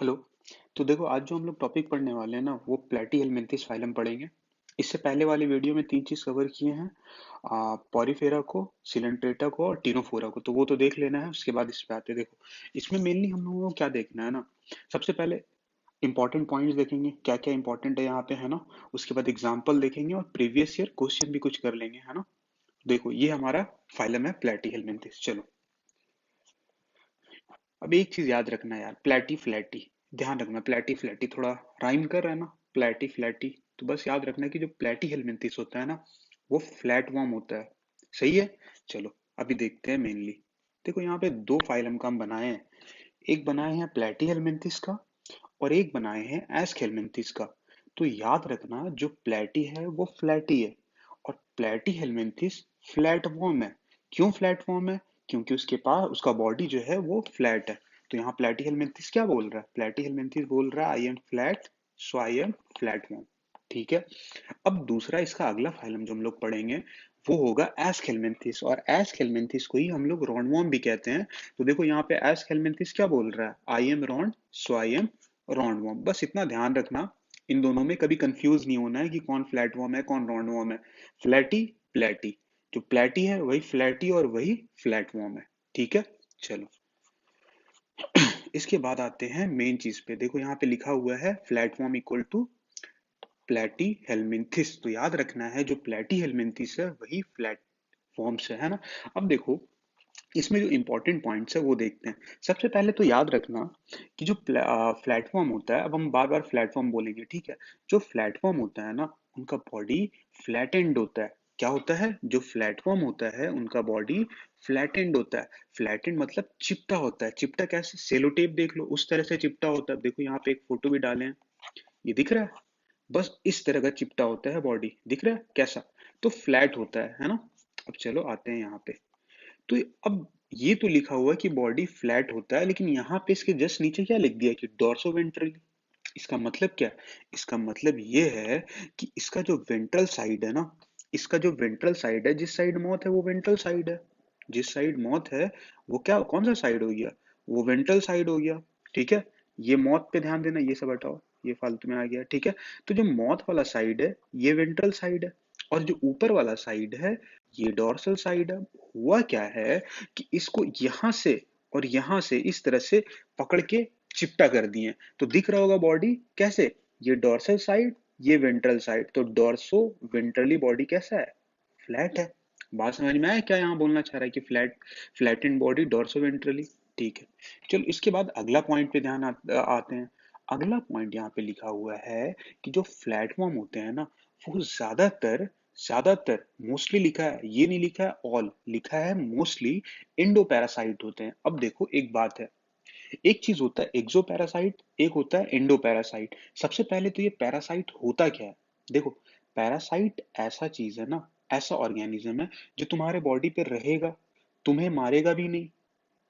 Hello. तो देखो, आज जो हम लोग टॉपिक पढ़ने वाले हैं ना, वो प्लेटीहेल्मिन्थेस फाइलम पढ़ेंगे। इससे पहले वाले वीडियो में तीन चीज कवर किए हैं। पॉरीफेरा को, सिलेंट्रेटा को और टीनोफोरा को, तो वो तो देख लेना है। उसके बाद इस पे आते हैं। देखो, इसमें मेनली हम लोगों को क्या देखना है ना, सबसे पहले इंपॉर्टेंट पॉइंट्स देखेंगे, क्या क्या इंपॉर्टेंट है यहाँ पे, है ना। उसके बाद एग्जाम्पल देखेंगे और प्रीवियस ईयर क्वेश्चन भी कुछ कर लेंगे, है ना। देखो, ये हमारा फाइलम है प्लेटीहेल्मिन्थेस। चलो, अब एक चीज याद रखना यार, प्लेटी फ्लैटी। ध्यान रखना, प्लेटी फ्लैटी थोड़ा राइम कर रहा है ना, प्लेटी फ्लैटी। तो बस याद रखना कि जो प्लेटी हेलमिंथिस होता है ना, वो फ्लैट वर्म होता है। सही है। चलो, अभी देखते हैं मेनली। देखो, यहाँ पे दो फाइलम का हम बनाए हैं। एक बनाए हैं प्लेटी हेलमिंथिस का और एक बनाए हैं एस्क हेलमिंथिस का। तो याद रखना, जो प्लेटी है वो फ्लैटी है और प्लेटी हेलमिंथिस फ्लैट वर्म है। क्यों फ्लैट वर्म है? क्योंकि उसके पास उसका बॉडी जो है वो फ्लैट है। तो यहाँ प्लेटी हेलमिंथिस क्या बोल रहा है? प्लेटी हेलमिंथिस बोल रहा है I M flat, so I M flat worm. ठीक है। अब दूसरा, इसका अगला फाइलम जो हम लोग पढ़ेंगे वो होगा एस्केल्मेंथिस, और एस्केल्मेंथिस को ही हम लोग रॉन्डवॉर्म भी कहते हैं। तो देखो, यहाँ पे एस्केल्मेंथिस क्या बोल रहा है? I am round, so I am roundworm. बस इतना ध्यान रखना, इन दोनों में कभी कंफ्यूज नहीं होना है कि कौन फ्लैट वॉर्म है कौन रॉन्डवॉर्म है। फ्लैटी प्लेटी, जो प्लेटी है वही फ्लैटी और वही फ्लैट वॉर्म है। ठीक है। चलो, इसके बाद आते हैं मेन चीज पे। देखो, यहाँ पे लिखा हुआ है फ्लैट वॉर्म इक्वल टू प्लेटी हेलमिंथिस। तो याद रखना है, जो प्लेटी हेलमिंथिस है वही फ्लैट फॉर्म से है ना। अब देखो, इसमें जो इंपॉर्टेंट पॉइंट्स है वो देखते हैं। सबसे पहले तो याद रखना कि जो प्लेटफॉर्म होता है, अब हम बार बार प्लेटफॉर्म बोलेंगे, ठीक है। जो प्लेटफॉर्म होता है ना, उनका बॉडी फ्लैट एंड होता है। क्या होता है? जो प्लेटफॉर्म होता है उनका बॉडी फ्लैट एंड होता है। फ्लैट एंड मतलब चिपटा होता है। चिपटा कैसे? सेलो टेप देख लो, उस तरह से चिपटा होता है। देखो, यहाँ पे एक फोटो भी डाले हैं, ये दिख रहा है। बस इस तरह का चिपटा होता है बॉडी, दिख रहा है कैसा? तो फ्लैट होता है ना। अब चलो आते हैं यहाँ पे। तो अब ये तो लिखा हुआ है कि बॉडी फ्लैट होता है, लेकिन यहाँ पे इसके जस्ट नीचे क्या लिख दिया कि डोर्सोवेंट्रली। इसका मतलब क्या? इसका मतलब ये है कि इसका जो वेंट्रल साइड है ना, इसका जो वेंट्रल साइड है, जिस साइड मौत है वो वेंट्रल साइड है। जिस साइड मौत है वो क्या, कौन सा साइड हो गया? वो वेंट्रल साइड हो गया। ठीक है। ये मौत पे ध्यान देना, ये सब हटाओ, ये फालतू में आ गया। ठीक है। तो जो मौत वाला साइड है ये वेंट्रल साइड है, और जो ऊपर वाला साइड है ये डोर्सल साइड है। हुआ क्या है कि इसको यहां से और यहां से इस तरह से पकड़ के चिपटा कर दिए। तो दिख रहा होगा बॉडी कैसे, ये डोर्सल साइड, ये वेंट्रल साइड। तो डोर्सो वेंट्रली बॉडी कैसा है? फ्लैट है। बात समझ में आया क्या यहाँ बोलना चाह रहा है कि फ्लैटेंड बॉडी डोर्सो वेंट्रली। ठीक है। चलो, इसके बाद अगला पॉइंट पे ध्यान आते हैं। अगला पॉइंट यहाँ पे लिखा हुआ है कि जो फ्लैटवर्म होते हैं ना, वो ज्यादातर ज्यादातर मोस्टली लिखा है, ये नहीं लिखा है ऑल, लिखा है मोस्टली इंडो पैरासाइट होते हैं। अब देखो, एक बात है, एक चीज होता है एक्सो पैरासाइट, एक होता है एंडो पैरासाइट। सबसे पहले तो ये पैरासाइट होता क्या है? देखो, पैरासाइट ऐसा चीज है ना, ऐसा ऑर्गेनिज्म है जो तुम्हारे बॉडी पे रहेगा, तुम्हें मारेगा भी नहीं,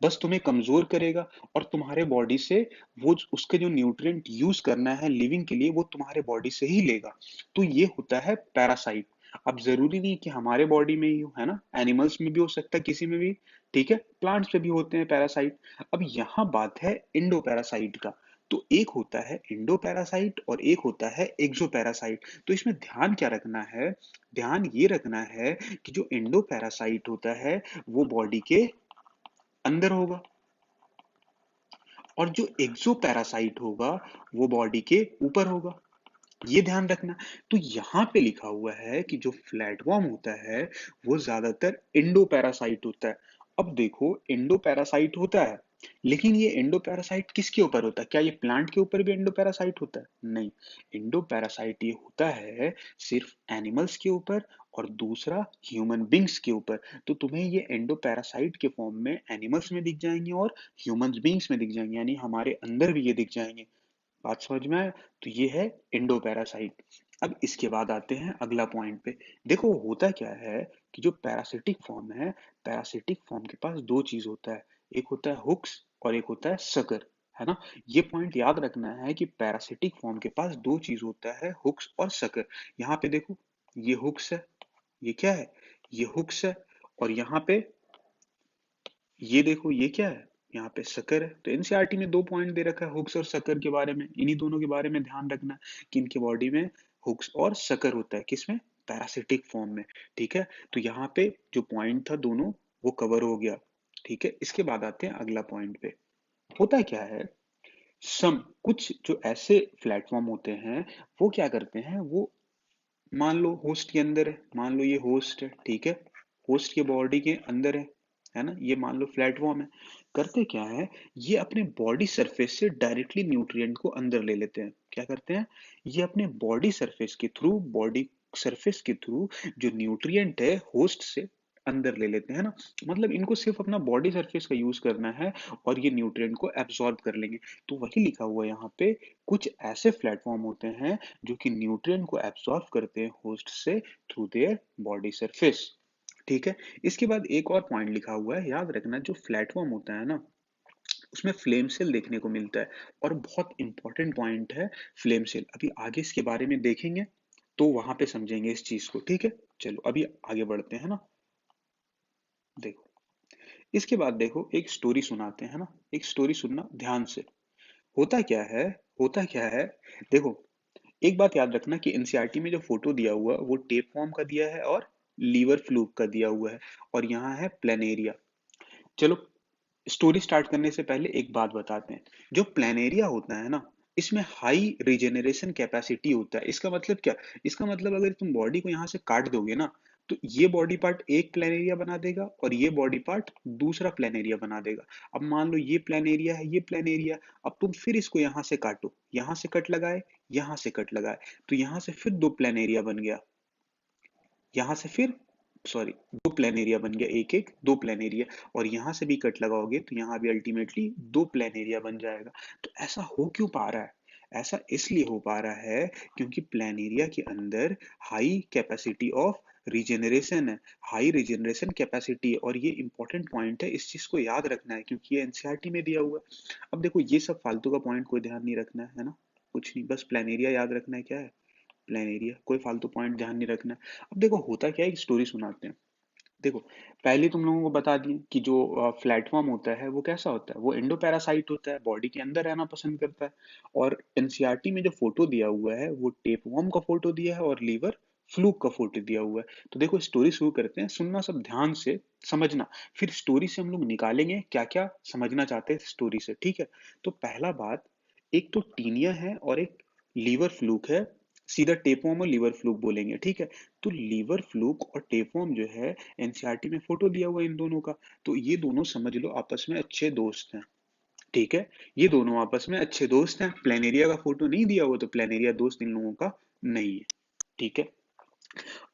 बस तुम्हें कमजोर करेगा, और तुम्हारे बॉडी से वो उसके जो न्यूट्रिएंट यूज करना है लिविंग के लिए वो तुम्हारे बॉडी से ही लेगा। तो ये होता है पैरासाइट। अब जरूरी नहीं कि हमारे बॉडी में ही हो, है ना, एनिमल्स में भी हो सकता है, किसी में भी। ठीक है। प्लांट्स पे भी होते हैं पैरासाइट। अब यहाँ बात है इंडो पैरासाइट का। तो एक होता है इंडो पैरासाइट और एक होता है एक्सो पैरासाइट। तो इसमें ध्यान क्या रखना है? ध्यान ये रखना है कि जो इंडो पैरासाइट होता है वो बॉडी के अंदर होगा, और जो एक्सो पैरासाइट होगा वो बॉडी के ऊपर होगा। ये ध्यान रखना। तो यहां पे लिखा हुआ है कि जो फ्लैटवर्म होता है वो ज्यादातर इंडो पैरासाइट होता है। अब देखो, इंडो पैरासाइट होता है, लेकिन ये इंडो पैरासाइट किसके ऊपर होता है? क्या ये प्लांट के ऊपर भी इंडो पैरासाइट होता है? नहीं। इंडो पैरासाइट ये होता है सिर्फ एनिमल्स के ऊपर और दूसरा ह्यूमन बींग्स के ऊपर। तो तुम्हें ये एंडो पैरासाइट के फॉर्म में एनिमल्स में दिख जाएंगे और ह्यूमन बींग्स में दिख जाएंगे, यानी हमारे अंदर भी ये दिख जाएंगे। बात समझ में आए? तो ये है इंडो पैरासाइट। अब इसके बाद आते हैं अगला पॉइंट पे। देखो, होता क्या है कि जो पैरासिटिक फॉर्म है, पैरासिटिक फॉर्म के पास दो चीज होता है, एक होता है हुक्स और एक होता है सकर, है ना। ये पॉइंट याद रखना है कि पैरासिटिक फॉर्म के पास दो चीज होता है, हुक्स और सकर। यहाँ पे देखो, ये हुक्स है, ये क्या है? ये हुक्स है। और यहाँ पे ये देखो, ये क्या है? यहाँ पे सकर है। तो एनसीईआरटी में 2 पॉइंट दे रखा है हुक्स और सकर के बारे में, इन्हीं दोनों के बारे में ध्यान रखना कि इनके बॉडी में हुक्स और सकर होता है, किसमें, पैरासिटिक फॉर्म में। ठीक है, तो यहाँ पे जो पॉइंट था दोनों वो कवर हो गया। ठीक है, इसके बाद आते हैं अगला पॉइंट पे। होता क्या है, सम कुछ जो ऐसे प्लेटफॉर्म होते हैं वो क्या करते हैं, वो मान लो होस्ट के अंदर है, मान लो ये होस्ट है, ठीक है, होस्ट के बॉडी के अंदर है ना, ये मान लो प्लेटफॉर्म है। करते क्या है, ये अपने बॉडी सरफेस से डायरेक्टली न्यूट्रिएंट को अंदर ले लेते हैं। क्या करते हैं, ये अपने बॉडी सरफेस के थ्रू, बॉडी सरफेस के थ्रू जो न्यूट्रिएंट है होस्ट से अंदर ले लेते हैं ना। मतलब इनको सिर्फ अपना बॉडी सरफेस का यूज करना है और ये न्यूट्रिएंट को एब्सॉर्ब कर लेंगे। तो वही लिखा हुआ है यहाँ पे, कुछ ऐसे प्लेटफॉर्म होते हैं जो कि न्यूट्रिएंट को एब्सॉर्ब करते हैं होस्ट से थ्रू देयर बॉडी सरफेस। ठीक है, इसके बाद एक और पॉइंट लिखा हुआ है, याद रखना, जो प्लेटफॉर्म होता है ना उसमें फ्लेम सेल देखने को मिलता है, और बहुत इंपॉर्टेंट पॉइंट है फ्लेम सेल। अभी आगे इसके बारे में देखेंगे तो वहां पे समझेंगे इस चीज को। ठीक है, चलो अभी आगे बढ़ते हैं ना। देखो, इसके बाद देखो एक स्टोरी सुनाते हैं ना, एक स्टोरी सुनना ध्यान से। होता क्या है, होता क्या है, देखो, एक बात याद रखना कि एनसीईआरटी में जो फोटो दिया हुआ है वो टेप फॉर्म का दिया है और लीवर फ्लूक का दिया हुआ है, और यहाँ है प्लेनेरिया। चलो, स्टोरी स्टार्ट करने से पहले एक बात बताते हैं। जो प्लेनेरिया होता है ना, इसमें हाई रिजेनरेशन कैपेसिटी होता है। इसका मतलब क्या, इसका मतलब अगर तुम बॉडी को यहाँ से काट दोगे ना, तो ये बॉडी पार्ट एक प्लेनेरिया बना देगा और ये बॉडी पार्ट दूसरा प्लेनेरिया बना देगा। अब मान लो ये प्लेनेरिया है, ये प्लेनेरिया, अब तुम फिर इसको यहाँ से काटो, यहाँ से कट लगाए, यहाँ से कट लगाए, तो यहाँ से फिर दो प्लेनेरिया बन गया, यहाँ से फिर, सॉरी, दो प्लेन एरिया बन गया, एक एक दो प्लेन एरिया, और यहाँ से भी कट लगाओगे तो यहाँ भी अल्टीमेटली दो प्लेन एरिया बन जाएगा। तो ऐसा हो क्यों पा रहा है, ऐसा इसलिए हो पा रहा है क्योंकि प्लेन एरिया के अंदर हाई कैपेसिटी ऑफ रिजेनरेशन है, हाई रिजेनरेशन कैपेसिटी है। और ये इंपॉर्टेंट पॉइंट है, इस चीज को याद रखना है क्योंकि ये एनसीईआरटी में दिया हुआ है। अब देखो ये सब फालतू का पॉइंट कोई ध्यान नहीं रखना है ना, कुछ नहीं, बस प्लेन एरिया याद रखना है। क्या है, प्लेन एरिया, कोई फालतू पॉइंट ध्यान नहीं रखना है। अब देखो होता क्या है, एक स्टोरी सुनाते हैं। देखो, पहले तुम लोगों को बता दिए कि जो प्लेटफॉर्म होता है वो कैसा होता है, वो एंडो पैरासाइट होता है, बॉडी के अंदर रहना पसंद करता है। और एनसीईआरटी में जो फोटो दिया हुआ है वो टेपवर्म का फोटो दिया है और लीवर फ्लूक का फोटो दिया हुआ है। तो देखो स्टोरी शुरू करते हैं, सुनना सब ध्यान से, समझना, फिर स्टोरी से हम लोग निकालेंगे क्या क्या समझना चाहते हैं स्टोरी से। ठीक है, तो पहला बात, एक तो टीनिया है और एक लीवर फ्लूक है, सीधा टेपवर्म और लीवर फ्लूक बोलेंगे। ठीक है, तो लीवर फ्लूक और टेपवर्म जो है, एनसीईआरटी में फोटो दिया हुआ है इन दोनों का, तो ये दोनों समझ लो आपस में अच्छे दोस्त हैं। ठीक है, ये दोनों आपस में अच्छे दोस्त हैं, प्लेनेरिया का फोटो नहीं दिया हुआ तो प्लेनेरिया दोस्त इन लोगों का नहीं है। ठीक है,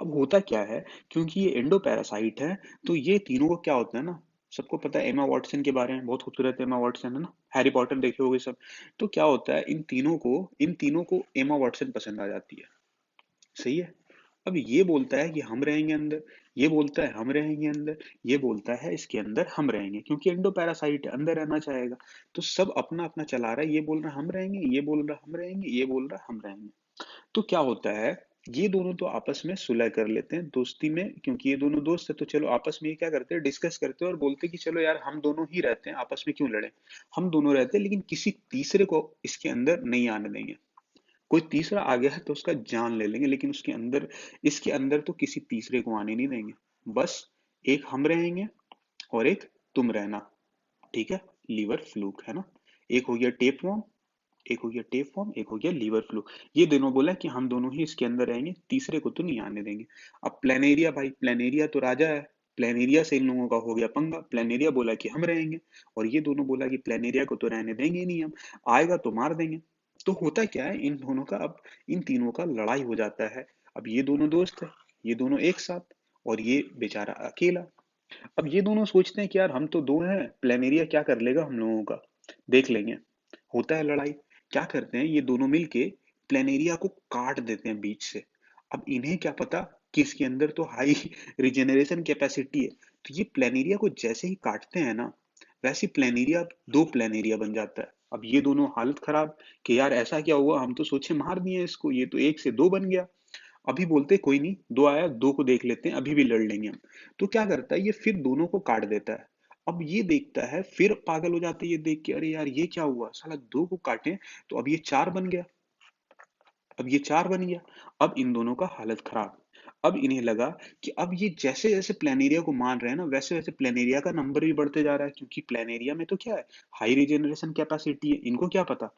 अब होता क्या है, क्योंकि ये एंडो पैरासाइट है, तो ये तीनों को क्या होता है ना, सबको पता है एमा वॉटसन के बारे में, बहुत खूबसूरत एमा वॉटसन है ना, हैरी पॉटर देखे होगे सब। तो क्या होता है, इन तीनों को एमा वॉटसन पसंद आ जाती है। सही है, अब ये बोलता है कि हम रहेंगे अंदर, ये बोलता है हम रहेंगे अंदर, ये बोलता है इसके अंदर हम रहेंगे, क्योंकि एंडो पैरासाइट अंदर रहना चाहेगा। तो सब अपना अपना चला रहा है, ये बोल रहा है हम रहेंगे, ये बोल रहा है हम रहेंगे, ये बोल रहा है हम रहेंगे। तो क्या होता है, ये दोनों तो आपस में सुलह कर लेते हैं दोस्ती में, क्योंकि ये दोनों दोस्त है, तो चलो आपस में ये क्या करते हैं, डिस्कस करते हैं और बोलते हैं कि चलो यार हम दोनों ही रहते हैं, आपस में क्यों लड़े, हम दोनों रहते हैं लेकिन किसी तीसरे को इसके अंदर नहीं आने देंगे। कोई तीसरा आ गया है तो उसका जान ले लेंगे, लेकिन उसके अंदर, इसके अंदर तो किसी तीसरे को आने नहीं देंगे। बस एक हम रहेंगे और एक तुम रहना। ठीक है, लीवर फ्लूक है ना, एक हो गया टेप वॉर्म, एक हो गया टेप फॉर्म, एक हो गया लीवर फ्लू। ये दोनों बोला कि हम दोनों ही इसके अंदर रहेंगे, तीसरे को तो नहीं आने देंगे। अब प्लेनेरिया, भाई प्लेनेरिया तो राजा है, प्लेनेरिया से इन लोगों का हो गया पंगा। प्लेनेरिया बोला कि हम रहेंगे और ये दोनों बोला कि प्लेनेरिया को तो रहने देंगे ही नहीं हम, आएगा तो मार देंगे। तो होता क्या है, इन दोनों का, अब इन तीनों का लड़ाई हो जाता है। अब ये दोनों दोस्त है, ये दोनों एक साथ, और ये बेचारा अकेला। अब ये दोनों सोचते हैं कि यार हम तो दो हैं, प्लेनेरिया क्या कर लेगा हम लोगों का, देख लेंगे। होता है लड़ाई, क्या करते हैं ये दोनों मिलके प्लेनेरिया को काट देते हैं बीच से। अब इन्हें क्या पता कि इसके अंदर तो हाई रिजेनरेशन कैपेसिटी है। तो ये प्लेनेरिया को जैसे ही काटते हैं ना, वैसे प्लेनेरिया दो प्लेनेरिया बन जाता है। अब ये दोनों हालत खराब कि यार ऐसा क्या हुआ, हम तो सोचे मार दिए इसको, ये तो एक से दो बन गया। अभी बोलते कोई नहीं, दो आया, दो को देख लेते हैं, अभी भी लड़ लेंगे हम। तो क्या करता है, ये फिर दोनों को काट देता है। अब ये देखता है, फिर पागल हो जाता है ये देख के, अरे यार ये क्या हुआ, साला दो को काटे तो अब ये चार बन गया, अब ये चार बन गया। अब इन दोनों का हालत खराब। अब इन्हें लगा कि अब ये जैसे जैसे प्लेनेरिया को मान रहे हैं ना, वैसे वैसे प्लेनेरिया का नंबर भी बढ़ते जा रहा है, क्योंकि प्लेनेरिया में तो क्या है, हाई रिजेनरेशन कैपेसिटी है, इनको क्या पता।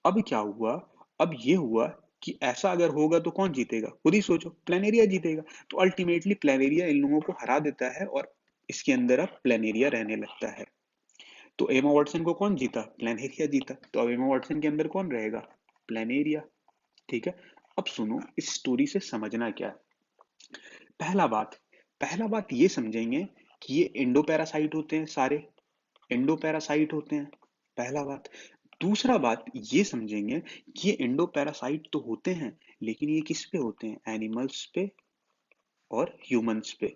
अब क्या हुआ, अब ये हुआ कि ऐसा अगर होगा तो कौन जीतेगा, खुद ही सोचो, प्लेनेरिया जीतेगा। तो अल्टीमेटली प्लेनेरिया इन लोगों को हरा देता है और इसके अंदर अब प्लेनेरिया रहने लगता है। तो एमा वाटसन को कौन जीता, प्लेनेरिया जीता। तो अब एमा वाटसन के अंदर कौन रहेगा, प्लेनेरिया। ठीक है। अब सुनो, इस स्टोरी से समझना क्या है। पहला बात, पहला बात ये समझेंगे कि ये एंडोपैरासाइट होते हैं सारे, एंडोपैरासाइट होते हैं, पहला बात। दूसरा बात ये समझेंगे कि ये एंडोपैरासाइट तो होते हैं, लेकिन ये किस पे होते हैं, एनिमल्स पे और ह्यूमंस पे,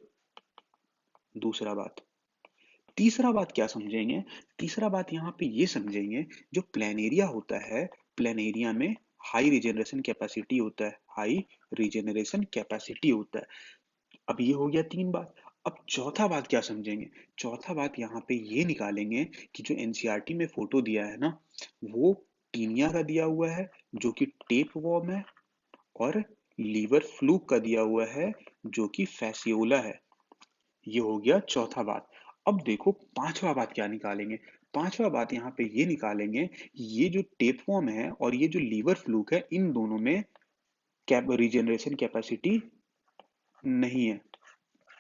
दूसरा बात। तीसरा बात क्या समझेंगे, तीसरा बात यहाँ पे ये समझेंगे, जो प्लेनेरिया होता है, प्लेनेरिया में हाई रिजेनरेशन कैपेसिटी होता है, हाई रिजेनरेशन कैपेसिटी होता है। अब ये हो गया तीन बात। अब चौथा बात क्या समझेंगे, चौथा बात यहाँ पे ये निकालेंगे कि जो एनसीईआरटी में फोटो दिया है ना, वो टीनिया का दिया हुआ है जो कि टेप वॉर्म है, और लीवर फ्लूक का दिया हुआ है जो कि फैसियोला है। ये हो गया चौथा बात। अब देखो पांचवा बात क्या निकालेंगे, पांचवा बात यहाँ पे ये निकालेंगे कि ये जो टेप वॉर्म है और ये जो लीवर फ्लूक है, इन दोनों में कैप रिजेनरेशन कैपेसिटी नहीं है,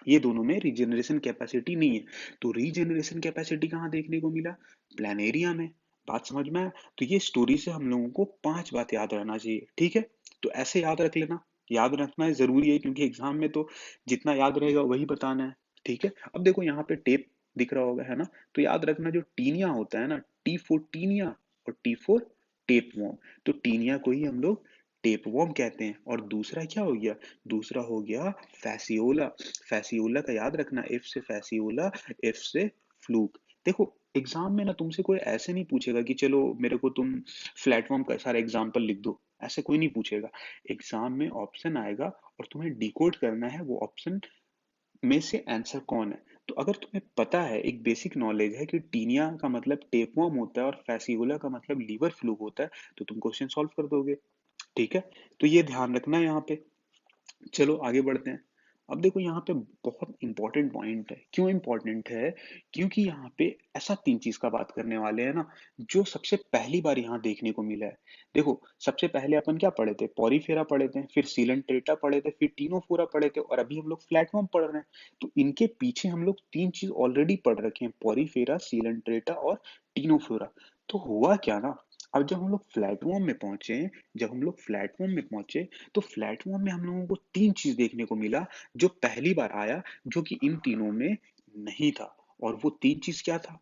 ये दोनों में रीजनरेशन कैपेसिटी नहीं है। तो रीजनरेशन कैपेसिटी कहाँ देखने को मिला, प्लानेरिया में। बात समझ में आया। तो ये स्टोरी से हम लोगों को पांच बात याद रहना चाहिए, ठीक है। तो ऐसे याद रख लेना, याद रखना है जरूरी है, क्योंकि एग्जाम में तो जितना याद रहेगा वही बताना है, ठीक है। अब देखो यहाँ पे टेप दिख रहा होगा, है ना। तो याद रखना, जो टीनिया होता है ना, टी फोर टीनिया और टी फोर टेप वॉर्म। तो टीनिया को ही हम लोग टेप वॉर्म कहते हैं। और दूसरा क्या हो गया, दूसरा हो गया फैसियोला। फैसियोला का याद रखना, एफ से फैसियोला, एफ से फ्लूक। देखो एग्जाम में ना तुमसे कोई ऐसे नहीं पूछेगा कि चलो मेरे को तुम फ्लैटफॉर्म का सारा एग्जाम्पल लिख दो, ऐसे कोई नहीं पूछेगा। एग्जाम में ऑप्शन आएगा और तुम्हें डिकोड करना है वो ऑप्शन में से आंसर कौन है। तो अगर तुम्हें पता है, एक बेसिक नॉलेज है कि टीनिया का मतलब टेपवर्म होता है और फैसियोला का मतलब लीवर फ्लूक होता है, तो तुम क्वेश्चन सॉल्व कर दोगे, ठीक है। तो ये ध्यान रखना है यहाँ पे। चलो आगे बढ़ते हैं। अब देखो यहाँ पे बहुत इंपॉर्टेंट पॉइंट है, क्यों इंपॉर्टेंट है, क्योंकि यहाँ पे ऐसा तीन चीज का बात करने वाले हैं ना, जो सबसे पहली बार यहाँ देखने को मिला है। देखो सबसे पहले अपन क्या पढ़े थे, पॉरीफेरा पढ़े थे, फिर सीलेंट्रेटा पढ़े थे, फिर टीनोफोरा पढ़े थे, और अभी हम लोग फ्लैटवर्म पढ़ रहे हैं। तो इनके पीछे हम लोग तीन चीज ऑलरेडी पढ़ रखे हैं, पॉरीफेरा, सीलेंट्रेटा और टीनोफोरा। तो हुआ क्या ना, अब जब हम लोग प्लेटफॉर्म में पहुंचे, जब हम लोग प्लेटफॉर्म में पहुंचे, तो प्लेटफॉर्म में हम लोगों को तीन चीज देखने को मिला जो पहली बार आया, जो कि इन तीनों में नहीं था। और वो तीन चीज क्या था,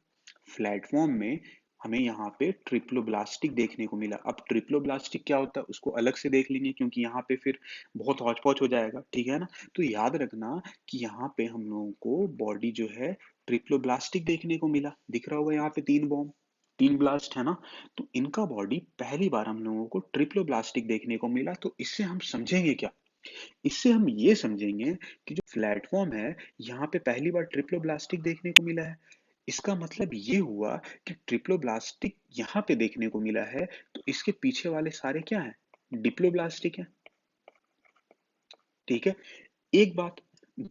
प्लेटफॉर्म में हमें यहाँ पे ट्रिप्लोब्लास्टिक देखने को मिला। अब ट्रिप्लोब्लास्टिक क्या होता है उसको अलग से देख लेंगे, क्योंकि यहाँ पे फिर बहुत हौच पौच हो जाएगा, ठीक है ना। तो याद रखना कि यहाँ पे हम लोगों को बॉडी जो है ट्रिप्लोब्लास्टिक देखने को मिला, दिख रहा होगा यहाँ पे तीन बॉम्ब, तीन ब्लास्ट है ना। तो इनका बॉडी पहली बार हम लोगों को ट्रिप्लोब्लास्टिक देखने को मिला। तो इससे हम समझेंगे क्या, इससे हम ये समझेंगे कि जो प्लेटफॉर्म है, यहाँ पे पहली बार ट्रिप्लोब्लास्टिक देखने को मिला है। इसका मतलब ये हुआ कि ट्रिप्लोब्लास्टिक यहाँ पे देखने को मिला है, तो इसके पीछे वाले सारे क्या हैं, डिप्लोब्लास्टिक हैं, ठीक है। एक बात।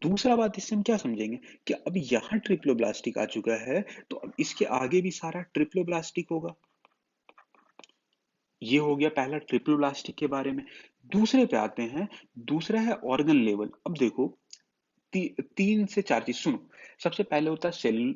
दूसरा बात इससे हम क्या समझेंगे कि अब यहाँ ट्रिप्लोब्लास्टिक आ चुका है, तो अब इसके आगे भी सारा ट्रिप्लोब्लास्टिक होगा। ये हो गया पहला ट्रिपल ब्लास्टिक के बारे में। दूसरे पे आते हैं, दूसरा है ऑर्गन लेवल। अब देखो तीन से चार चीज सुनो। सबसे पहले होता है सेल,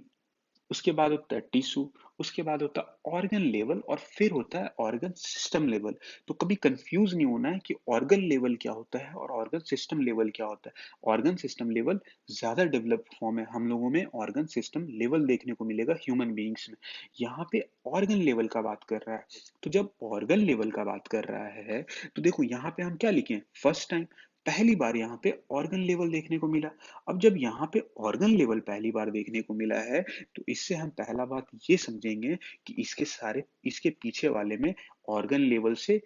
उसके बाद होता है टिश्यू, उसके बाद होता है ऑर्गन लेवल, और फिर होता है ऑर्गन सिस्टम लेवल। तो कभी कंफ्यूज नहीं होना है कि ऑर्गन लेवल क्या होता है और ऑर्गन सिस्टम लेवल क्या होता है। ऑर्गन सिस्टम लेवल ज्यादा डेवलप्ड फॉर्म है, हम लोगों में ऑर्गन सिस्टम लेवल देखने को मिलेगा ह्यूमन बीइंग्स में। यहाँ पे ऑर्गन लेवल का बात कर रहा है। तो जब ऑर्गन लेवल का बात कर रहा है, तो देखो यहाँ पे हम क्या लिखे, फर्स्ट टाइम, पहली बार यहाँ पे ऑर्गन लेवल देखने को मिला। अब जब यहाँ पे ऑर्गन लेवल पहली बार देखने को मिला है, तो इससे हम पहला बात ये समझेंगे कि इसके सारे, इसके पीछे वाले में ऑर्गन लेवल से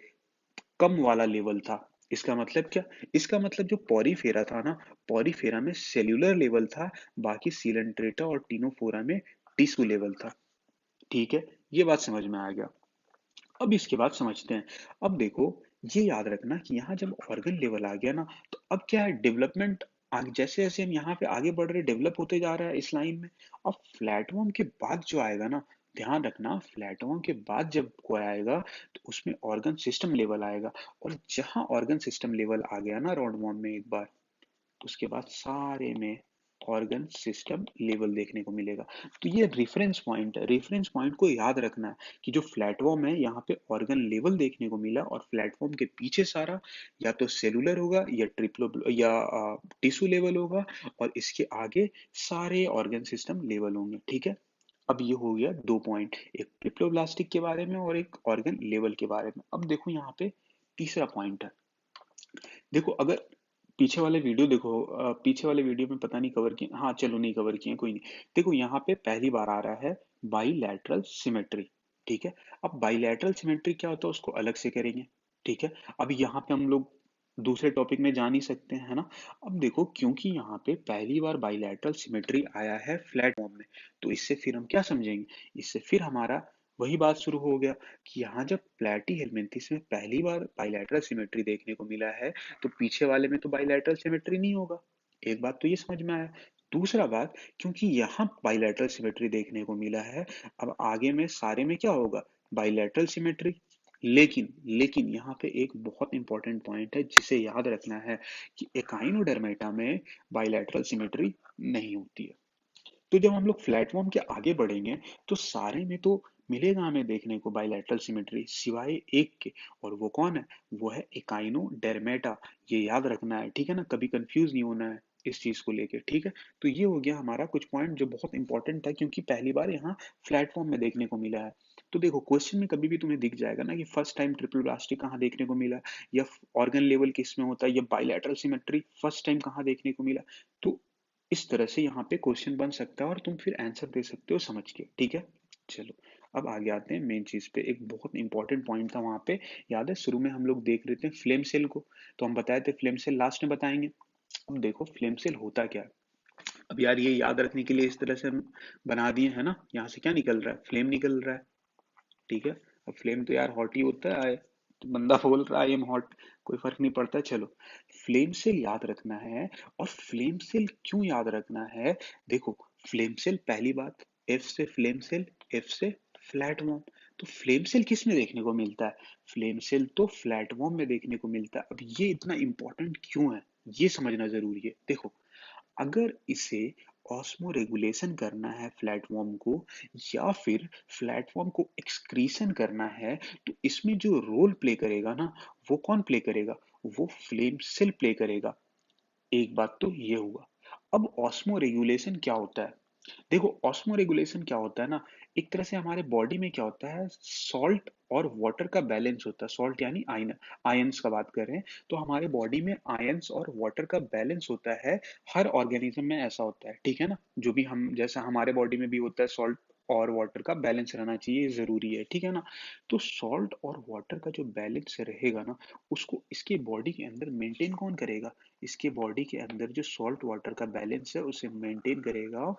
कम वाला लेवल था। इसका मतलब क्या, इसका मतलब जो पॉरीफेरा था ना, पॉरीफेरा में सेल्यूलर लेवल था, बाकी सीलेंट्रेटा और टीनोफोरा में टिश्यू लेवल था। ठीक है, ये बात समझ में आ गया। अब इसके बाद समझते हैं। अब देखो, ये याद रखना कि यहाँ जब ऑर्गन लेवल आ गया ना, तो अब क्या है, डेवलपमेंट आगे जैसे जैसे हम यहाँ पे आगे बढ़ रहे, डेवलप होते जा रहा है इस लाइन में। अब प्लेटफॉर्म के बाद जो आएगा ना, ध्यान रखना, प्लेटफॉर्म के बाद जब कोई आएगा तो उसमें ऑर्गन सिस्टम लेवल आएगा। और जहां ऑर्गन सिस्टम लेवल आ गया ना राउंड वन में एक बार, तो उसके बाद सारे में ऑर्गन सिस्टम लेवल देखने को मिलेगा। तो ये रेफरेंस पॉइंट है, रेफरेंस पॉइंट को याद रखना है कि जो प्लेटफॉर्म है यहाँ पे ऑर्गन लेवल देखने को मिला, और प्लेटफॉर्म के पीछे सारा या तो सेलुलर होगा या ट्रिप्लो या टिश्यू लेवल होगा, और इसके आगे सारे ऑर्गन सिस्टम लेवल होंगे। ठीक है, अब ये हो गया दो पॉइंट, एक ट्रिप्लोब्लास्टिक के बारे में और एक ऑर्गन लेवल के बारे में। अब देखो यहाँ पे तीसरा पॉइंट है। देखो अगर पीछे वाले वीडियो देखो, पीछे वाले वीडियो में पता नहीं कवर किए, हाँ चलो नहीं कवर किए, कोई नहीं। देखो यहाँ पे पहली बार आ रहा है बाईलैटरल सिमेट्री। ठीक है, अब बाईलैटरल सिमेट्री क्या होता है उसको अलग से करेंगे। ठीक है, अब यहाँ पे हम लोग दूसरे टॉपिक में जा नहीं सकते हैं, है ना। अब देखो, क्योंकि यहाँ पे पहली बार बाईलैटरल सिमेट्री आया है फ्लैट फॉर्म में, तो इससे फिर हम क्या समझेंगे, इससे फिर हमारा वही बात शुरू हो गया कि यहाँ जब प्लैटी हेलमिंथेस में पहली बार बाईलैटरल सिमेट्री देखने को मिला है, तो पीछे वाले में तो बाईलैटरल सिमेट्री नहीं होगा। एक बात तो ये समझ में आया। दूसरा बात, क्योंकि यहाँ बाईलैटरल सिमेट्री देखने को मिला है, अब आगे में सारे में क्या होगा, बाईलैटरल सिमेट्री। लेकिन लेकिन यहाँ पे एक बहुत इंपॉर्टेंट पॉइंट है जिसे याद रखना है कि एकाइनोडर्मेटा में बाईलैटरल सिमेट्री नहीं होती है। तो जब हम लोग प्लेटफॉर्म के आगे बढ़ेंगे, तो सारे में तो मिलेगा हमें देखने को बाइलैटरल सिमेट्री, सिवाय एक के। और वो कौन है, वो है एकाइनोडर्मेटा। ये याद रखना है, ठीक है ना, कभी कंफ्यूज नहीं होना है इस चीज को लेके। ठीक है, तो ये हो गया हमारा कुछ पॉइंट जो बहुत इंपॉर्टेंट था, क्योंकि पहली बार यहाँ प्लेटफॉर्म में देखने को मिला है। तो देखो, क्वेश्चन में कभी भी तुम्हें दिख जाएगा ना कि फर्स्ट टाइम ट्रिपल ब्लास्टिक कहाँ देखने को मिला, या ऑर्गन लेवल किस में होता है, या बाइलैटरल सिमेट्री फर्स्ट टाइम कहाँ देखने को मिला। तो इस तरह से यहाँ पे क्वेश्चन बन सकता है और तुम फिर आंसर दे सकते हो समझ के। ठीक है, चलो अब आगे आते हैं मेन चीज पे। एक बहुत इंपॉर्टेंट पॉइंट था वहां पे, याद है शुरू में हम लोग देख रहे थे फ्लेम सेल को, तो हम बताए थे फ्लेम सेल लास्ट में बताएंगे। अब देखो फ्लेम सेल होता क्या है। अब यार ये याद रखने के लिए इस तरह से हम बना दिए है ना, यहाँ से क्या निकल रहा है, फ्लेम निकल रहा है। ठीक है, अब फ्लेम तो यार हॉट ही होता है, तो बंदा बोल रहा है आई एम हॉट, कोई फर्क नहीं पड़ता। चलो, फ्लेम सेल याद रखना है। और फ्लेम सेल क्यों याद रखना है, देखो, फ्लेम सेल पहली बात, एफ से फ्लेम सेल, एफ से फ्लैट वॉर्म। तो फ्लेम सेल किस में देखने को मिलता है, फ्लेम सेल तो फ्लैट वॉर्म में देखने को मिलता है। अब ये इतना इंपॉर्टेंट क्यों है, ये समझना जरूरी है। देखो, अगर इसे ऑस्मो रेगुलेशन करना है प्लेटफॉर्म को, या फिर प्लेटफॉर्म को एक्सक्रीशन करना है, तो इसमें जो रोल प्ले करेगा ना, वो कौन प्ले करेगा, वो फ्लेम सेल प्ले करेगा। एक बात तो ये हुआ। अब ऑस्मो रेगुलेशन क्या होता है, देखो ऑस्मो रेगुलेशन क्या होता है ना, एक तरह से हमारे बॉडी में क्या होता है, सॉल्ट और वाटर का बैलेंस होता है। सॉल्ट यानी आयन, आयंस का बात कर रहे हैं, तो हमारे बॉडी में आयंस और वाटर का बैलेंस होता है। हर ऑर्गेनिज्म में ऐसा होता है, ठीक है ना, जो भी हम, जैसा हमारे बॉडी में भी होता है, सॉल्ट और वाटर का बैलेंस रहना चाहिए, जरूरी है, ठीक है ना। तो सॉल्ट और वाटर का जो बैलेंस रहेगा ना, उसको इसके बॉडी के अंदर मेंटेन कौन करेगा, इसके बॉडी के अंदर जो सॉल्ट वाटर का बैलेंस है उसे मेंटेन करेगा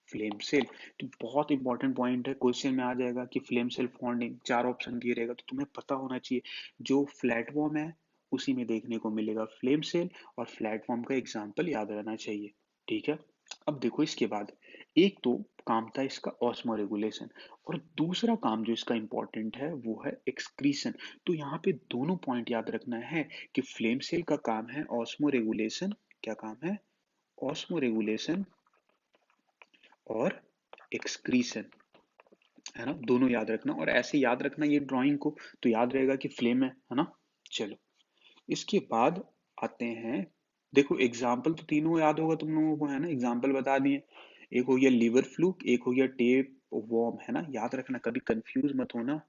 फ्लेम सेल। तो बहुत इंपॉर्टेंट पॉइंट है, क्वेश्चन में आ जाएगा कि फ्लेम सेल फॉन्डिंग, चार ऑप्शन दिए रहेगा, तो तुम्हें पता होना चाहिए जो फ्लैटफॉर्म है उसी में देखने को मिलेगा फ्लेम सेल, और प्लेटफॉर्म का एग्जाम्पल याद रहना चाहिए। ठीक है, अब देखो इसके बाद, एक तो काम था इसका ऑस्मो रेगुलेशन, और दूसरा काम जो इसका इंपॉर्टेंट है वो है एक्सक्रीशन। तो यहाँ पे दोनों पॉइंट याद रखना है कि फ्लेम सेल का काम है ऑस्मो रेगुलेशन, क्या काम है, ऑस्मो रेगुलेशन और एक्सक्रीशन, है ना, दोनों याद रखना। और ऐसे याद रखना ये ड्राइंग को, तो याद रहेगा कि फ्लेम है ना। चलो, इसके बाद आते हैं, देखो एग्जाम्पल तो तीनों याद होगा तुम लोगों को, है ना, एग्जाम्पल बता दिए। एक हो गया लीवर फ्लूक, एक हो गया टेप वॉर्म, है ना, याद रखना, कभी कंफ्यूज मत होना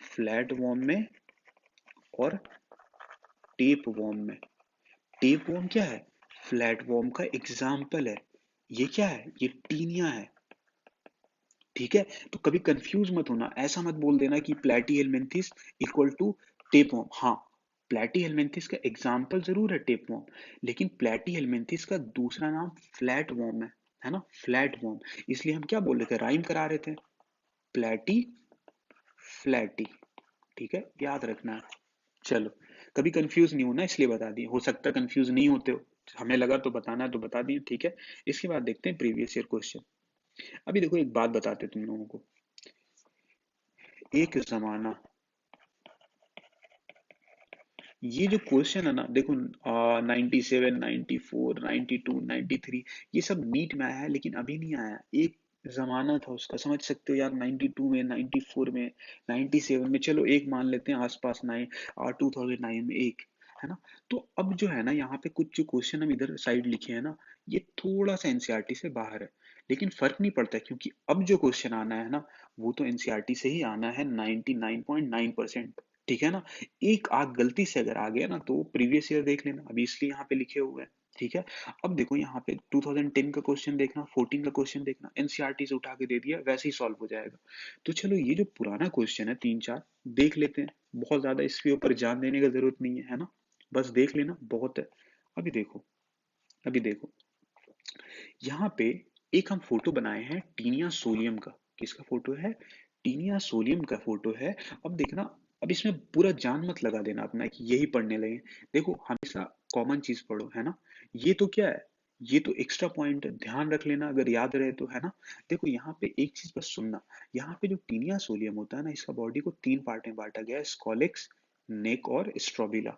फ्लैट वॉर्म में और टेप वॉर्म में। टेप वॉर्म क्या है, फ्लैट वॉर्म का एग्जाम्पल है। ये क्या है, ये टीनिया है। ठीक है, तो कभी कंफ्यूज मत होना, ऐसा मत बोल देना कि प्लेटी हेलमिंथिस इक्वल टू टेपवर्म। हाँ, प्लेटी हेलमिंथिस का एग्जाम्पल जरूर है टेपवर्म, लेकिन प्लेटी हेलमिंथिस का दूसरा नाम फ्लैट वर्म है ना, फ्लैट फॉर्म। इसलिए हम क्या बोल रहे थे, राइम करा रहे थे, प्लेटी फ्लैटी। ठीक है, याद रखना है। चलो, कभी कंफ्यूज नहीं होना इसलिए बता दिए, हो सकता है कंफ्यूज नहीं होते हो, हमें लगा तो बताना है तो बता दिए। ठीक है, इसके बाद देखते हैं प्रीवियस ईयर क्वेश्चन। अभी देखो एक बात बताते तुम लोगों को, एक जमाना, ये जो क्वेश्चन है ना देखो, 97, 94, 92, 93, ये सब नीट में आया है लेकिन अभी नहीं आया। एक जमाना था उसका, समझ सकते हो यार, 92 में, 94 में, 97 में, चलो एक मान लेते हैं आसपास 9 और 2009 में एक, है ना। तो अब जो है ना यहाँ पे कुछ जो क्वेश्चन हम इधर साइड लिखे हैं ना, ये थोड़ा सा एनसीईआरटी से बाहर है, लेकिन फर्क नहीं पड़ता क्योंकि अब जो क्वेश्चन आना है ना, वो तो एनसीईआरटी से ही आना है 99.9%। ठीक है ना। एक आग गलती से अगर आ गया ना तो प्रीवियस ईयर देख लेना, अभी इसलिए यहाँ पे लिखे हुए हैं। ठीक है, अब देखो यहाँ पे 2010 का क्वेश्चन देखना, 14 का क्वेश्चन देखना, एनसीईआरटी से उठा के दे दिया, वैसे ही सॉल्व हो जाएगा। तो चलो ये जो पुराना क्वेश्चन है तीन चार देख लेते हैं, बहुत ज्यादा इसके ऊपर जान देने का जरूरत नहीं है, है ना, बस देख लेना बहुत है। अभी देखो, अभी देखो यहाँ पे एक हम फोटो बनाए हैं टीनिया सोलियम का। किसका फोटो है, टीनिया सोलियम का फोटो है। अब देखना, अब इसमें पूरा जान मत लगा देना अपना कि यही पढ़ने लगे। देखो हमेशा कॉमन चीज पढ़ो, है ना। ये तो क्या है, ये तो एक्स्ट्रा पॉइंट है, ध्यान रख लेना अगर याद रहे तो, है ना। देखो यहाँ पे एक चीज बस सुनना, यहाँ पे जो टीनिया सोलियम होता है ना, इसका बॉडी को तीन पार्ट में बांटा गया है, स्कॉलेक्स, नेक और स्ट्रोबिला।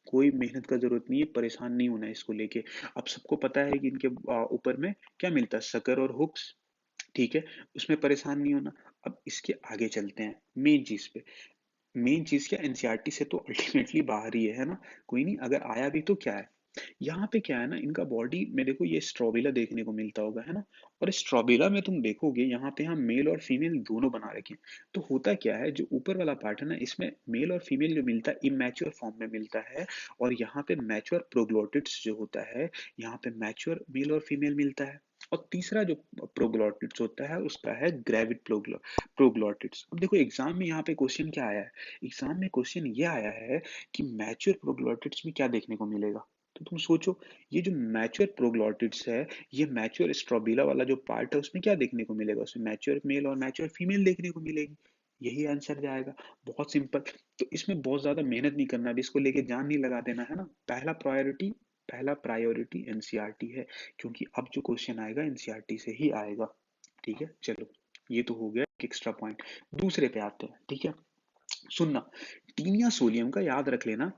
कोई मेहनत का जरूरत नहीं है, परेशान नहीं होना है इसको लेके। अब सबको पता है कि इनके ऊपर में क्या मिलता है, सकर और हुक्स। ठीक है, उसमें परेशान नहीं होना। अब इसके आगे चलते हैं मेन चीज पे। मेन चीज क्या, एनसीईआरटी से तो अल्टीमेटली बाहर ही है ना। कोई नहीं, अगर आया भी तो क्या है, यहाँ पे क्या है ना, इनका बॉडी में देखो ये स्ट्रोबिला देखने को मिलता होगा, है ना। और स्ट्रोबिला में तुम देखोगे यहाँ पे हम मेल और फीमेल दोनों बना रखे हैं। तो होता क्या है, जो ऊपर वाला पार्ट है ना, इसमें मेल और फीमेल जो मिलता है इमेच्योर फॉर्म में मिलता है, और यहाँ पे मैच्योर प्रोग्लोटिड्स जो होता है, यहाँ पे मैच्योर मेल और फीमेल मिलता है। और तीसरा जो प्रोग्लोटिड्स होता है उसका है ग्रेविड प्रोग्लोटिड्स। अब देखो एग्जाम में यहाँ पे क्वेश्चन क्या आया है, एग्जाम में क्वेश्चन ये आया है कि मैच्योर प्रोग्लोटिड्स में क्या देखने को मिलेगा। तो तुम सोचो, ये जो मैच्योर प्रोग्लोटिड्स है, ये मैच्योर स्ट्रोबिला वाला जो पार्ट है उसमें क्या देखने को मिलेगा, उसमें मैच्योर मेल और मैच्योर फीमेल देखने को मिलेगी। यही आंसर जाएगा, बहुत सिंपल। तो इसमें बहुत ज्यादा मेहनत नहीं करना, अभी इसको लेके जान नहीं लगा देना, है ना। पहला प्रायोरिटी एनसीईआरटी है, क्योंकि अब जो क्वेश्चन आएगा एनसीईआरटी से ही आएगा। ठीक है, चलो ये तो हो गया एक एक्स्ट्रा पॉइंट। दूसरे पे आते हैं, ठीक है। सुनना, टीनिया सोलियम का याद रख लेना,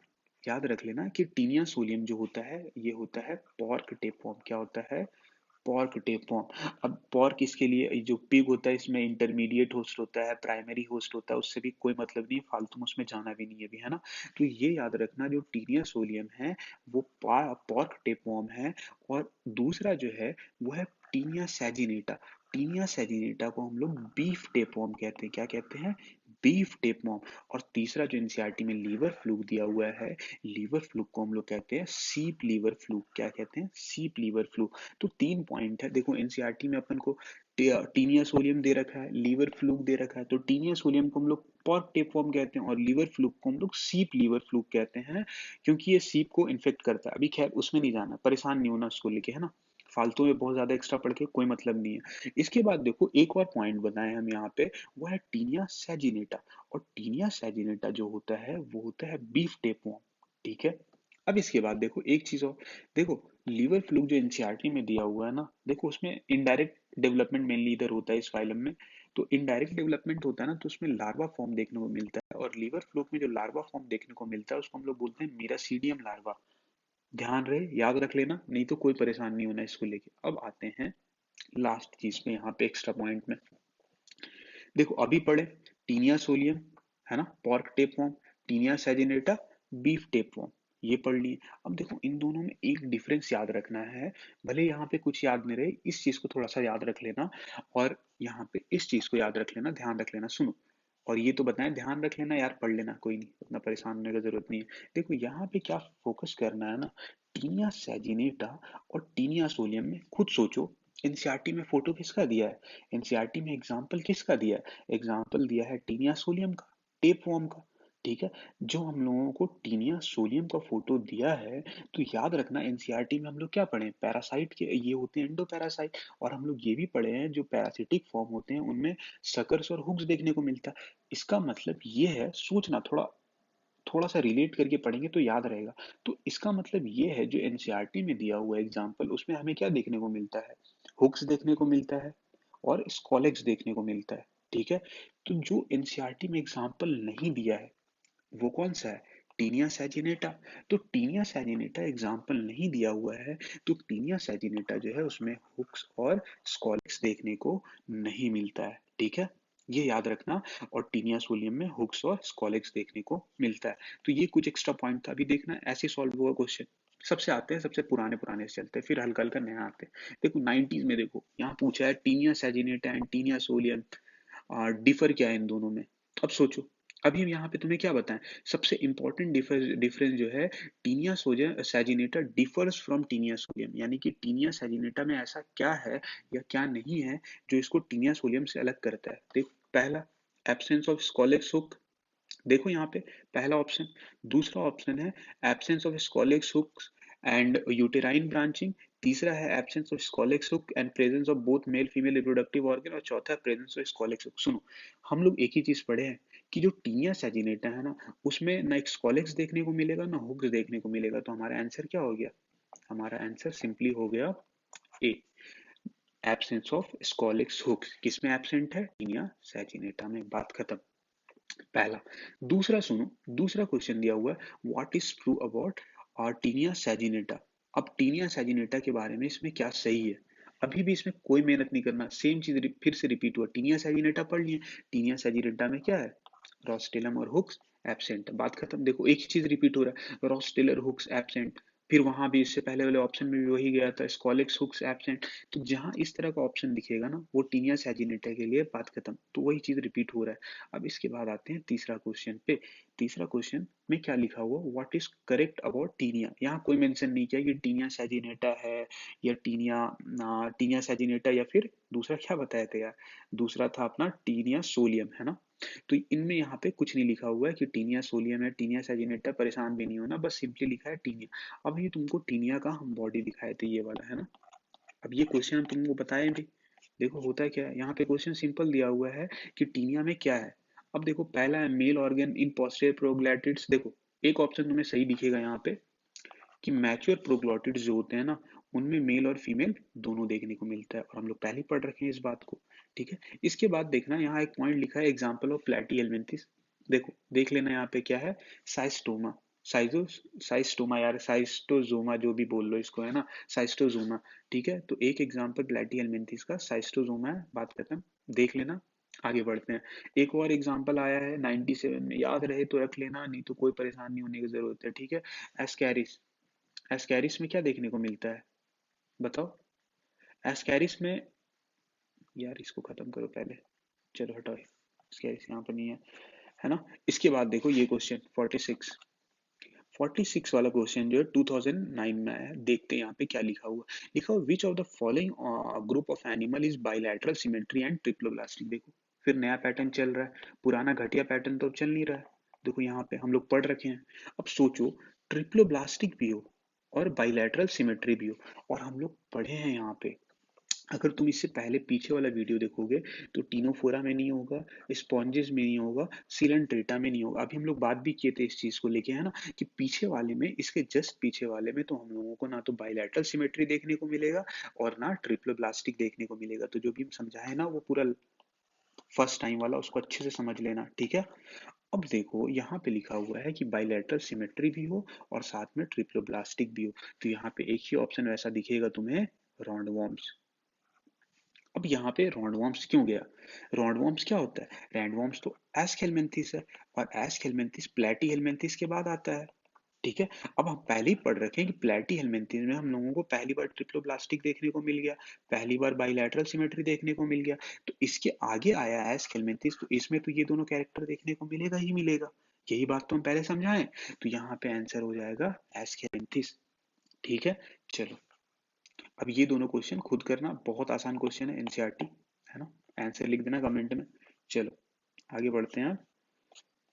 याद रख लेना कि टीनिया सोलियम जो होता है ये होता है पॉर्क टेपवर्म। क्या होता है, पॉर्क टेपवर्म। अब पॉर्क इसके लिए, जो पिग होता है इसमें इंटरमीडिएट होस्ट होता है, प्राइमरी होस्ट होता है, उससे भी कोई मतलब नहीं, फालतू में उसमें जाना भी नहीं है अभी, है ना। तो ये याद रखना, जो टीनिया सोलियम है वो पॉर्क टेपवर्म है। और दूसरा जो है वो है टीनिया सैजिनेटा। टीनिया सैजिनेटा को हम लोग बीफ टेपवर्म कहते हैं। क्या कहते हैं, बीफ टेपवर्म। और तीसरा जो एनसीईआरटी में लीवर फ्लूक दिया हुआ है, लीवर फ्लूक को हम लोग कहते हैं सीप लीवर फ्लूक। क्या कहते हैं, सीप लीवर फ्लूक। तो तीन पॉइंट है देखो, एनसीईआरटी में अपन को टीनिया सोलियम दे रखा है, लीवर फ्लूक दे रखा है, तो टीनिया सोलियम को हम लोग पॉर्क टेपवर्म कहते हैं और लीवर फ्लूक को हम लोग सीप लीवर फ्लूक कहते हैं, क्योंकि ये सीप को इन्फेक्ट करता है। अभी खैर उसमें नहीं जाना, परेशान नहीं होना उसको लेके, है ना। फालतू में बहुत ज्यादा एक्स्ट्रा पढ़ के कोई मतलब नहीं है। इसके बाद देखो एक और पॉइंट बनाए हम यहाँ पे, वो है टीनिया सैजिनेटा। और टीनिया सैजिनेटा जो होता है वो होता है बीफ टेपवर्म। ठीक है, अब इसके बाद देखो एक चीज और, देखो लीवर फ्लूक जो एनसीईआरटी में दिया हुआ है ना, देखो उसमें इनडायरेक्ट डेवलपमेंट मेनली इधर होता है इस फाइलम में। तो इनडायरेक्ट डेवलपमेंट होता है ना, तो उसमें लार्वा फॉर्म देखने को मिलता है, और लीवर फ्लूक में जो लार्वा फॉर्म देखने को मिलता है उसको हम लोग बोलते हैं मीरासीडियम लार्वा। ध्यान रहे, याद रख लेना, नहीं तो कोई परेशान नहीं होना इसको लेके। अब आते हैं लास्ट चीज पे यहाँ पे एक्स्ट्रा पॉइंट में। देखो अभी पढ़े टीनिया सोलियम, है ना, pork tapeworm, Taenia saginata, beef tapeworm, ये पढ़ लिए। अब देखो इन दोनों में एक डिफरेंस याद रखना है, भले यहाँ पे कुछ याद नहीं रहे, इस चीज को थोड़ा सा याद रख लेना, और यहाँ पे इस चीज को याद रख लेना, ध्यान रख लेना, सुनो। और ये तो बताएं, ध्यान रख लेना यार, पढ़ लेना, कोई नहीं, उतना परेशान होने की जरूरत नहीं है। देखो यहाँ पे क्या फोकस करना है ना, टीनिया सैजिनेटा और टीनिया सोलियम में खुद सोचो, एनसीईआरटी में फोटो किसका दिया है, एनसीईआरटी में एग्जाम्पल किसका दिया है, एग्जाम्पल दिया है टीनिया सोलियम का, टेप फॉर्म का। ठीक है। जो हम लोगों को टीनिया सोलियम का फोटो दिया है, तो याद रखना एनसीईआरटी में हम लोग क्या पढ़े हैं, पैरासाइट के ये होते हैं एंडो पैरासाइट, और हम लोग ये भी पढ़े हैं जो पैरासिटिक फॉर्म होते हैं उनमें सकर्स और हुक्स देखने को मिलता है। इसका मतलब ये है, सोचना थोड़ा, थोड़ा सा रिलेट करके पढ़ेंगे तो याद रहेगा। तो इसका मतलब ये है जो एनसीईआरटी में दिया हुआ एग्जाम्पल, उसमें हमें क्या देखने को मिलता है, हुक्स देखने को मिलता है और स्कॉलेक्स देखने को मिलता है। ठीक है। तो जो एनसीईआरटी में एग्जाम्पल नहीं दिया है वो कौन सा है, टीनिया सैजिनेटा। तो टीनिया सैजिनेटा एग्जाम्पल नहीं दिया हुआ है, तो टीनिया सैजिनेटा जो है उसमें हुक्स और स्कॉलेक्स देखने को नहीं मिलता है। ठीक है, ये याद रखना। और टीनिया सोलियम में हुक्स और स्कॉलेक्स देखने को मिलता है। तो ये कुछ एक्स्ट्रा पॉइंट था, अभी देखना ऐसे सॉल्व हुआ क्वेश्चन। सबसे आते हैं, सबसे पुराने पुराने से चलते हैं, फिर हल्का हल्का नया आते हैं। देखो 90s में, देखो यहाँ पूछा है Taenia saginata and Taenia solium, differ क्या है इन दोनों में। अब सोचो, अभी हम यहाँ पे तुम्हें क्या बताएं, सबसे इंपॉर्टेंट डिफरेंस जो है, Taenia saginata differs from Taenia solium, यानी कि टीनिया सैजिनेटा में ऐसा क्या है या क्या नहीं है जो इसको टीनिया सोलियम से अलग करता है। देखो पहला, एब्सेंस ऑफ स्कॉलेक्स हुक, देखो यहाँ पे पहला ऑप्शन। दूसरा ऑप्शन है absence of scolex hooks and uterine branching. तीसरा है absence of scolex hook and presence of both male female reproductive organ. और चौथा है प्रेजेंस ऑफ स्कॉलेक्स हुक। सुनो, हम लोग एक ही चीज पढ़े हैं कि जो टीनिया सैजिनेटा है ना, उसमें ना एक स्कॉलेक्स देखने को मिलेगा ना हुक्स देखने को मिलेगा। तो हमारा आंसर क्या हो गया, हमारा आंसर सिंपली हो गया ए, एब्सेंस ऑफ स्कॉलेक्स हुक्स। किसमें एब्सेंट है, टीनिया सैजिनेटा में, बात खत्म। पहला। दूसरा सुनो, दूसरा क्वेश्चन दिया हुआ है what is true about Taenia saginata. अब टीनिया सैजिनेटा के बारे में इसमें क्या सही है, अभी भी इसमें कोई मेहनत नहीं करना, सेम चीज फिर से रिपीट हुआ, टीनिया सैजिनेटा पढ़ लिए। टीनिया सैजिनेटा में क्या है, रोस्टेलम और हुक्स एब्सेंट, बात खत्म। देखो एक ही चीज रिपीट हो रहा है, रोस्टेलर हुक्स एब्सेंट, फिर वहां भी इससे पहले वाले ऑप्शन में भी वही गया था, स्कॉलेक्स हुक्स एब्सेंट। तो जहां इस तरह का ऑप्शन दिखेगा ना, वो टीनिया सैजिनेटा के लिए, बात खत्म। तो वही चीज रिपीट हो रहा है। अब इसके बाद आते हैं तीसरा क्वेश्चन पे। तीसरा क्वेश्चन में क्या लिखा हुआ, what is correct about Taenia. यहाँ कोई मेंशन नहीं किया कि टीनिया सैजिनेटा है या टीनिया सैजिनेटा, या फिर दूसरा क्या बताया था यार, दूसरा था अपना टीनिया सोलियम, है ना। तो इनमें यहाँ पे कुछ नहीं लिखा हुआ है कि टीनिया सोलियम है, टीनिया सैजिनेटा, परेशान भी नहीं होना, बस सिंपली लिखा है टीनिया। अब ये तुमको टीनिया का हम बॉडी दिखाए थे, ये वाला है ना। अब ये क्वेश्चन हम तुमको बताए भी। देखो होता है क्या है, यहाँ पे क्वेश्चन सिंपल दिया हुआ है कि टीनिया में क्या है। अब देखो पहला है मेल ऑर्गन इन पोस्टीरियर प्रोग्लैटिड्स। देखो एक ऑप्शन तुम्हें सही दिखेगा यहाँ पे कि मैच्योर प्रोग्लॉटिड्स जो होते हैं ना, उनमें मेल और फीमेल दोनों देखने को मिलता है, और हम लोग पहले ही पढ़ रखे हैं इस बात को। ठीक है। इसके बाद देखना यहाँ एक पॉइंट लिखा है एग्जाम्पल ऑफ प्लेटी हेलमिंथिस। देखो देख लेना यहाँ पे क्या है, साइस्टोमा, साइजो साइस्टोमा यार, साइस्टोजोमा जो भी बोल लो इसको, है ना, साइस्टोजोमा। ठीक है, तो एक एग्जाम्पल प्लेटी हेलमिंथिस का साइस्टोजोमा है, बात खत्म। देख लेना, आगे बढ़ते हैं। एक और एग्जाम्पल आया है 97 में, याद रहे तो रख लेना, नहीं तो कोई परेशान नहीं होने की जरूरत है। ठीक है, एस्कैरिस। एस्कैरिस में क्या देखने को मिलता है, बताओ। एस्कैरिस में, यार इसको खत्म करो पहले, चलो हटाओ, एस्कैरिस यहाँ पर नहीं है ना। इसके बाद देखो ये क्वेश्चन 46, 46 वाला क्वेश्चन जो है 2009 में आया है। देखते हैं यहाँ पे क्या लिखा हुआ। लिखा हुआ which of the following group of animal is bilateral symmetry and triploblastic. देखो फिर नया पैटर्न चल रहा है, पुराना घटिया पैटर्न तो अब चल नहीं रहा है। देखो यहाँ पे हम लोग पढ़ रखे हैं। अब सोचो, ट्रिप्लोब्लास्टिक भी हो और बाइलैटरल सिमेट्री भी हो, और हम लोग पढ़े हैं यहाँ पे, अगर तुम इससे पहले पीछे वाला वीडियो देखोगे तो टीनोफोरा में नहीं होगा, स्पॉन्जेस में नहीं होगा, सिलेंट्रेटा में नहीं होगा। अभी हम लोग बात भी किए थे इस चीज को लेके, है ना, कि पीछे वाले में, इसके जस्ट पीछे वाले में तो हम लोगों को ना तो बाइलैटरल सिमेट्री देखने को मिलेगा और ना ट्रिप्लोब्लास्टिक देखने को मिलेगा। तो जो भी हम समझाए ना वो पूरा फर्स्ट टाइम वाला, उसको अच्छे से समझ लेना। ठीक है। अब देखो यहाँ पे लिखा हुआ है कि बाइलैटरल सिमेट्री भी हो और साथ में ट्रिप्लोब्लास्टिक भी हो। तो यहाँ पे एक ही ऑप्शन वैसा दिखेगा तुम्हें, रॉन्डवॉर्म्स। अब यहाँ पे रॉन्डवॉर्म्स क्यों गया, रॉन्डवॉर्म्स क्या होता है, रैंडवॉर्म्स तो एस्केलमेंथिस है, और एस्केलमेंथिस प्लेटी हेलमिंथिस के बाद आता है। ठीक है। अब हम पहले ही पढ़ रखे हैं कि प्लेटी हेलमिंथिस में हम लोगों को पहली बार ट्रिप्लोब्लास्टिक देखने को मिल गया, पहली बार बाइलैटरल सिमेट्री देखने को मिल गया। तो इसके आगे आया एस्केलमेंथिस, तो इसमें तो ये दोनों कैरेक्टर देखने को मिलेगा ही मिलेगा। यही बात तो हम पहले समझाएं। तो यहाँ पे आंसर हो जाएगा एस्केलमेंथिस। ठीक है। चलो, अब ये दोनों क्वेश्चन खुद करना, बहुत आसान क्वेश्चन है, एनसीईआरटी, है ना। आंसर लिख देना कमेंट में। चलो आगे बढ़ते हैं।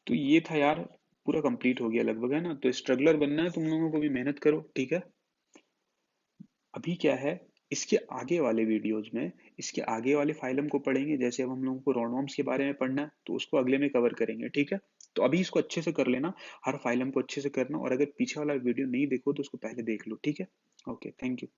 तो ये था यार, पूरा कंप्लीट हो गया लगभग, है ना। तो स्ट्रगलर बनना है तुम लोगों को भी, मेहनत करो, ठीक है। अभी क्या है, इसके आगे वाले वीडियोज में इसके आगे वाले फाइलम को पढ़ेंगे। जैसे अब हम लोगों को रोनॉर्म्स के बारे में पढ़ना है तो उसको अगले में कवर करेंगे, ठीक है। तो अभी इसको अच्छे से कर लेना, हर फाइलम को अच्छे से करना, और अगर पीछे वाला वीडियो नहीं देखो तो उसको पहले देख लो, ठीक है। Okay, thank you.